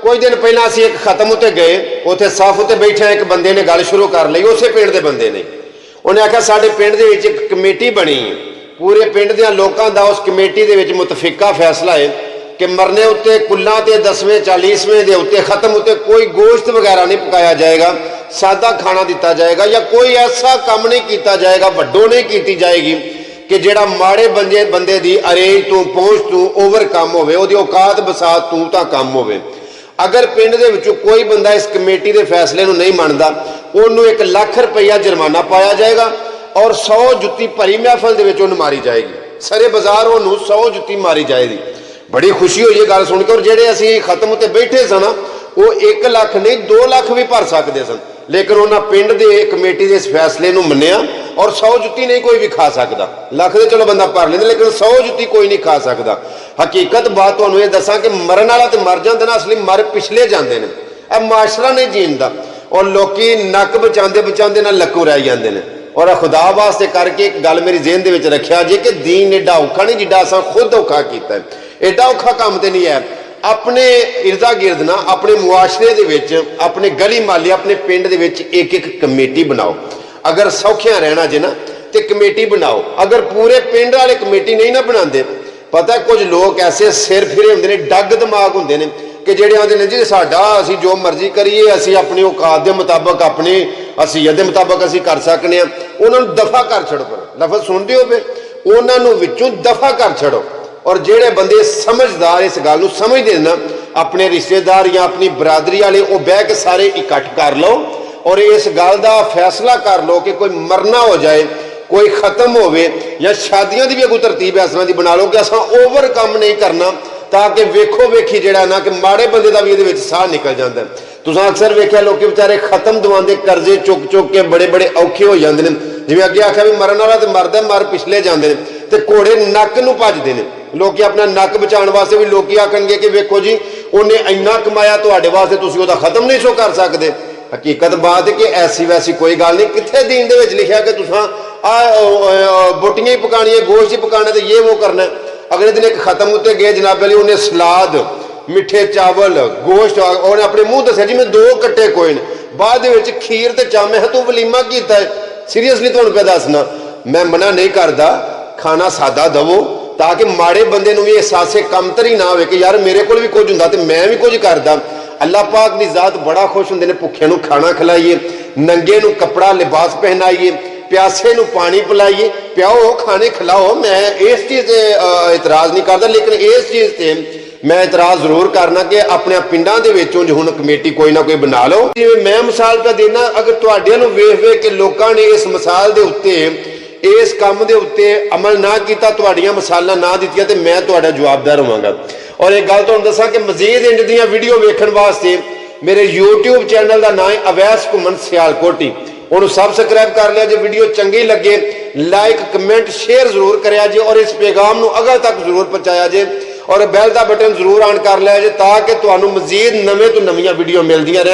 कुछ दिन पहला असी एक खत्म उत्ते गए, उत्थे साफ उत्ते बैठे एक बंदे ने गल शुरू कर ली, उस पिंड के बंदे ने। उन्हें आख्या साडे पिंड दे विच एक कमेटी बनी, पूरे पिंड दे लोकां दा उस कमेटी दे विच मुतफिका फैसला है कि मरने उत्ते कुल्लां ते 10वें 40वें दे उत्ते खत्म उत्ते कोई गोश्त वगैरह नहीं पकाया जाएगा, सादा खाना दिता जाएगा, या कोई ऐसा काम नहीं किया जाएगा, वड्डो नहीं की जाएगी कि जिहड़ा माड़े बंदे दी अरेंज तू पहुँच तू ओवर कम होवे, ओहदी औकात बसात तू तां कम होवे। अगर पिंड दे विचों कोई बंदा इस कमेटी के फैसले नहीं मानता, उन्होंने 1 लाख रुपया जुर्माना पाया जाएगा और 100 जुत्ती भरी महफल दे विच उन्हें मारी जाएगी, सरे बाजार उन्होंने 100 जुत्ती मारी जाएगी। बड़ी खुशी हुई है गल सुन के। और जेडे असीं खत्म उत्ते बैठे सन वो 1 लाख नहीं 2 लाख भी भर सकते सन, लेकिन उन्होंने पिंड के कमेटी के इस फैसले को मन्निया और 100 जुत्ती नहीं कोई भी खा सकता। लख दे चलो बंदा भर लेंदा, लेकिन 100 जुत्ती कोई नहीं खा सकता। हकीकत बात तुहानूं ये दसां कि मरन वाला तो मर जांदे ना, असली मर पिछले जांदे ने। यह माशरा नहीं जींदा और लोकी नक बचाते बचाते ना लक्कू रह जाते हैं। और खुदा वास्ते करके एक गल मेरी जेहन दे विच रखिया जे कि दीन एडा औखा नहीं जिड्डा असां खुद औखा कीता है। एडा औखा काम तो नहीं है। अपने इर्दा गिर्द ना अपने मुआशरे दे विच अपने गली माली अपने पिंड दे विच एक कमेटी बनाओ। अगर सौखिया रहना जे ना तो कमेटी बनाओ। अगर पूरे पिंड वाले कमेटी नहीं ना बनाते, पता कुछ लोग ऐसे सिर फिरे होंगे ने, डग दिमाग होंगे ने कि जेडे आते हैं जी साडा असीं जो मर्जी करिए, असीं अपनी औकात के मुताबक अपनी हसीयत के मुताबक असीं कर सकते हैं। उन्होंने दफा कर छड़ो, पर लफज सुनते हो पे उन्होंने विचों दफा कर छड़ो। और जेडे बंदे समझदार इस गल नूं समझदे ना, अपने रिश्तेदार या अपनी बरादरी वाले वो बह के सारे इकट्ठ कर लो और इस गल का फैसला कर लो कि कोई मरना हो जाए, कोई खत्म होवे, या शादियों की भी कोई तरतीब इस तरह की बना लो कि असां ओवर कम नहीं करना, ताकि वेखो वेखी जिहड़ा ना कि माड़े बंदे का भी इहदे विच साह निकल जाता है। तुसां अक्सर वेख्या लोग बेचारे खत्म दवांदे कर्जे चुक चुक के बड़े बड़े औखे हो जाते हैं। जिवें अगे आख्या भी मरन वाला तो मरदा, मर पिछले जाते हैं, तो घोड़े नक नूं भजदे ने। लोग अपना नक बचाने वास्ते भी लोग आखणगे कि वेखो जी उन्हें इन्ना कमाया, तुहाडे वास्ते तुसीं उहदा खत्म नहीं सो कर सकते। हकीकत बात है कि ऐसी वैसी कोई गल नहीं। कित्थे दीन दे विच लिखिया कि तुसां बोटियां ही पकानियां, गोश्त ही पकाना, तो ये वो करना। अगले दिन एक खत्म उत्ते गए जनाब अली, उन्हें सलाद, मिठे चावल, गोश्त, और अपने मुंह दस्सिया जी मैं 2 कट्टे कोई ने, बाद विच खीर ते चामे है, तू वलीमा कीता है। सीरियसली तुहानूं पे दसना, मैं मना नहीं करता, खाना सादा दवो ताकि माड़े बंदे नूं भी एहसासे कमतरी ना होवे कि यार मेरे कोल भी कुछ हुंदा ते मैं भी कुछ करदा। अल्लाह पाक दी जात बड़ा खुश हुंदे ने भुखे नूं खाना खिलाइए, नंगे नूं कपड़ा लिबास पहनाइए, प्यासे नूं पानी पिलाइए, प्याओ खाने खिलाओ। मैं इस चीज़ से इतराज़ नहीं करता, लेकिन इस चीज़ से मैं इतराज़ जरूर करना कि अपने पिंडां दे विचों जो हुण कमेटी कोई ना कोई बना लो। जिवें मैं मिसाल पे देना, अगर तुहाडे नूं वेख वेख के लोकां ने इस मिसाल दे उत्ते इस काम के उत्ते अमल ना किया, तुहाड़ियां मिसालां ना दित्तियां, तो मैं तुहाडा जवाबदार होवांगा। और एक गल तुहानूं दसां कि मजीद इंज दीयां वीडियो वेखण वास्ते मेरे YouTube चैनल का नाम है अवैस घुमन सियालकोटी, उन्होंने सबसक्राइब कर लिया जे। वीडियो चंगी लगे लाइक कमेंट शेयर जरूर करिया जे और इस पैगाम नूं अगल तक जरूर पहुंचाया जे और बैल का बटन जरूर ऑन कर लिया जे ताकि तुहानूं मजीद नवें तो नवीं वीडियो मिलदियां रहन।